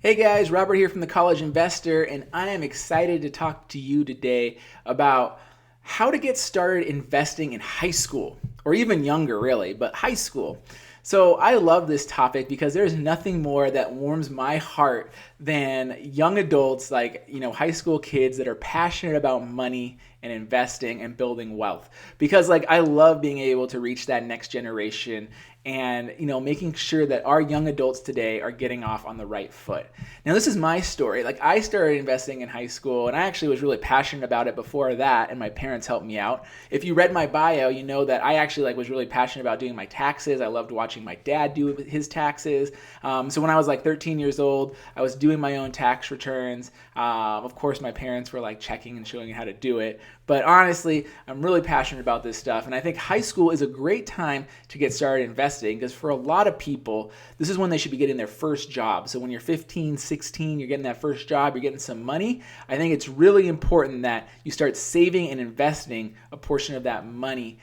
Hey guys, Robert here from The College Investor, and I am excited to talk to you today about how to get started investing in high school, or even younger, really, but high school. So I love this topic because there's nothing more that warms my heart than young adults, like, high school kids that are passionate about money and investing and building wealth. Because I love being able to reach that next generation and making sure that our young adults today are getting off on the right foot. Now, this is my story. I started investing in high school, and I actually was really passionate about it before that, and my parents helped me out. If you read my bio, you know that I actually was really passionate about doing my taxes. I loved watching my dad do his taxes. So when I was 13 years old, I was doing my own tax returns. Of course, my parents were checking and showing me how to do it. But honestly, I'm really passionate about this stuff, and I think high school is a great time to get started investing because for a lot of people, this is when they should be getting their first job. So when you're 15, 16, you're getting that first job, you're getting some money. I think it's really important that you start saving and investing a portion of that money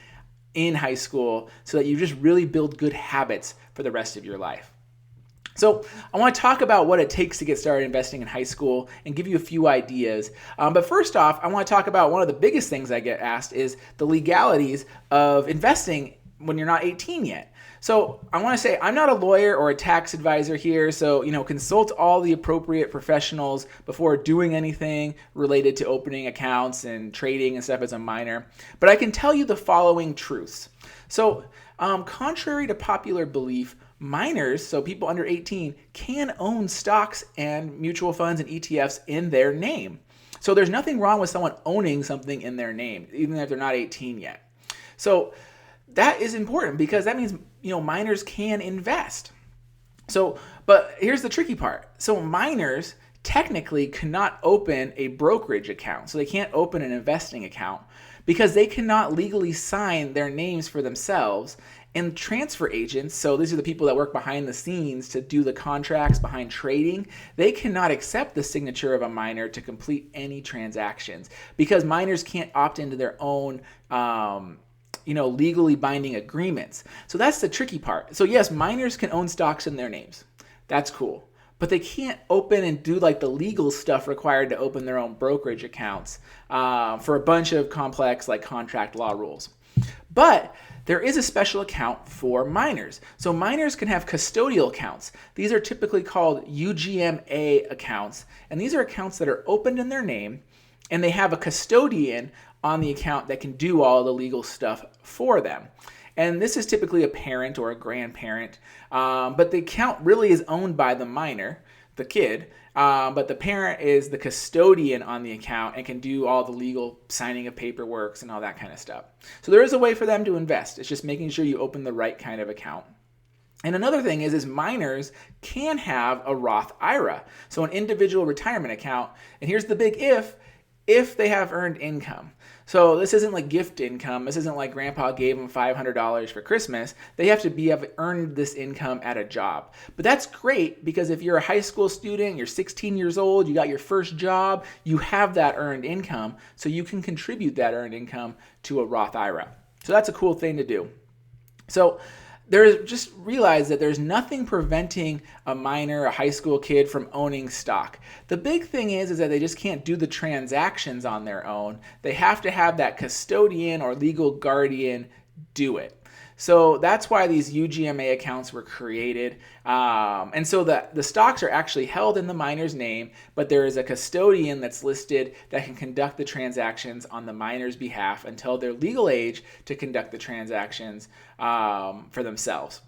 in high school so that you just really build good habits for the rest of your life. So I want to talk about what it takes to get started investing in high school and give you a few ideas. But first off, I want to talk about one of the biggest things I get asked is the legalities of investing when you're not 18 yet. So I want to say I'm not a lawyer or a tax advisor here, so consult all the appropriate professionals before doing anything related to opening accounts and trading and stuff as a minor. But I can tell you the following truths. So contrary to popular belief, minors, so people under 18, can own stocks and mutual funds and ETFs in their name. So there's nothing wrong with someone owning something in their name, even if they're not 18 yet. So that is important because that means, minors can invest. But here's the tricky part. So minors technically cannot open a brokerage account. So they can't open an investing account because they cannot legally sign their names for themselves. And transfer agents, so these are the people that work behind the scenes to do the contracts behind trading, they cannot accept the signature of a minor to complete any transactions because minors can't opt into their own legally binding agreements. So that's the tricky part. So yes, minors can own stocks in their names. That's cool. But they can't open and do the legal stuff required to open their own brokerage accounts for a bunch of complex contract law rules. But there is a special account for minors. So minors can have custodial accounts. These are typically called UGMA accounts. And these are accounts that are opened in their name, and they have a custodian on the account that can do all the legal stuff for them. And this is typically a parent or a grandparent, but the account really is owned by the minor, the kid, but the parent is the custodian on the account and can do all the legal signing of paperwork and all that kind of stuff. So there is a way for them to invest. It's just making sure you open the right kind of account. And another thing is minors can have a Roth Ira, so an individual retirement account. And here's the big if they have earned income. So this isn't gift income. This isn't grandpa gave them $500 for Christmas. They have earned this income at a job. But that's great because if you're a high school student, you're 16 years old, you got your first job, you have that earned income, so you can contribute that earned income to a Roth IRA. So that's a cool thing to do. So just realize that there's nothing preventing a minor, a high school kid from owning stock. The big thing is that they just can't do the transactions on their own. They have to have that custodian or legal guardian do it. So that's why these UGMA accounts were created. And so the stocks are actually held in the minor's name, but there is a custodian that's listed that can conduct the transactions on the minor's behalf until they're legal age to conduct the transactions for themselves.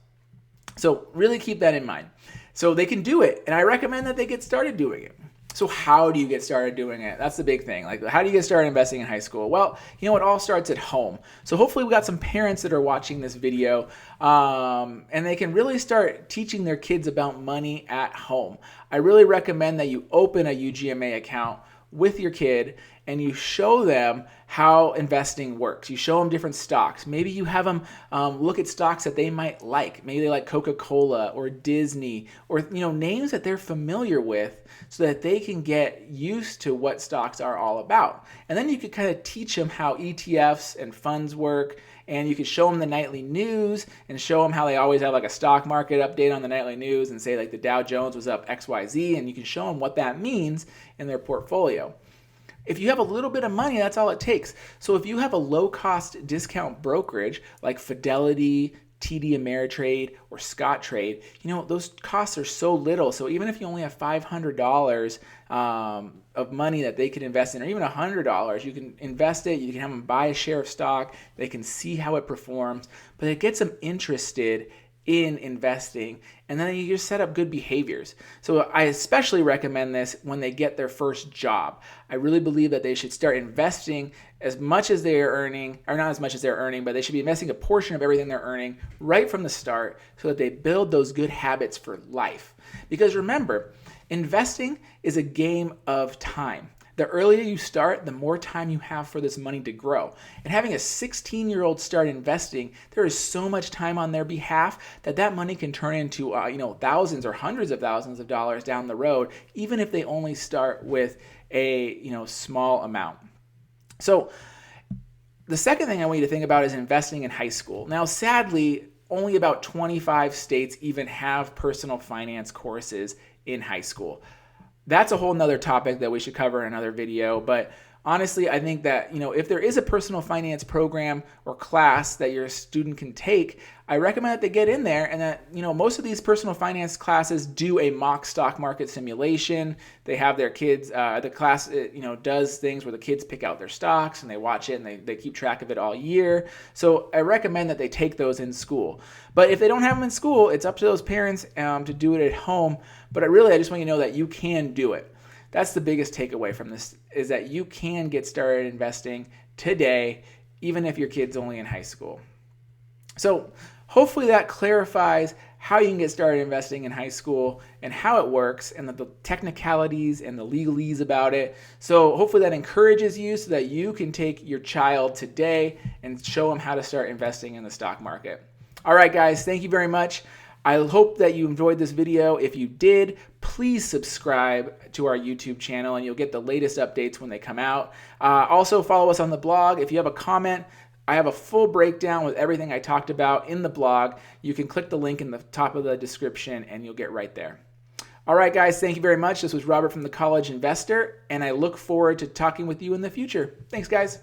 So really keep that in mind. So they can do it, and I recommend that they get started doing it. So how do you get started doing it? That's the big thing. How do you get started investing in high school? Well, it all starts at home. So hopefully we got some parents that are watching this video, and they can really start teaching their kids about money at home. I really recommend that you open a UGMA account with your kid and you show them how investing works. You show them different stocks. Maybe you have them look at stocks that they might like. Maybe they like Coca-Cola or Disney, or names that they're familiar with, so that they can get used to what stocks are all about. And then you could kind of teach them how ETFs and funds work, and you could show them the nightly news and show them how they always have like a stock market update on the nightly news and say like the Dow Jones was up XYZ, and you can show them what that means in their portfolio. If you have a little bit of money, that's all it takes. So if you have a low-cost discount brokerage like Fidelity, TD Ameritrade, or Scottrade, those costs are so little. So even if you only have $500 of money that they could invest in, or even $100, you can invest it. You can have them buy a share of stock. They can see how it performs, but it gets them interested in investing, and then you just set up good behaviors. So I especially recommend this when they get their first job. I really believe that they should start investing as much as they are earning, or not as much as they're earning, but they should be investing a portion of everything they're earning right from the start, so that they build those good habits for life. Because remember, investing is a game of time. The earlier you start, the more time you have for this money to grow. And having a 16-year-old start investing, there is so much time on their behalf that money can turn into thousands or hundreds of thousands of dollars down the road, even if they only start with a small amount. So the second thing I want you to think about is investing in high school. Now, sadly, only about 25 states even have personal finance courses in high school. That's a whole nother topic that we should cover in another video. But honestly, I think that, if there is a personal finance program or class that your student can take, I recommend that they get in there, and that, most of these personal finance classes do a mock stock market simulation. They have their kids, the class, does things where the kids pick out their stocks and they watch it and they keep track of it all year. So I recommend that they take those in school. But if they don't have them in school, it's up to those parents to do it at home. But I just want you to know that you can do it. That's the biggest takeaway from this, is that you can get started investing today, even if your kid's only in high school. So hopefully that clarifies how you can get started investing in high school and how it works, and the technicalities and the legalese about it. So hopefully that encourages you so that you can take your child today and show them how to start investing in the stock market. All right, guys, thank you very much. I hope that you enjoyed this video. If you did, please subscribe to our YouTube channel and you'll get the latest updates when they come out. Also, follow us on the blog. If you have a comment, I have a full breakdown with everything I talked about in the blog. You can click the link in the top of the description and you'll get right there. All right, guys, thank you very much. This was Robert from The College Investor, and I look forward to talking with you in the future. Thanks, guys.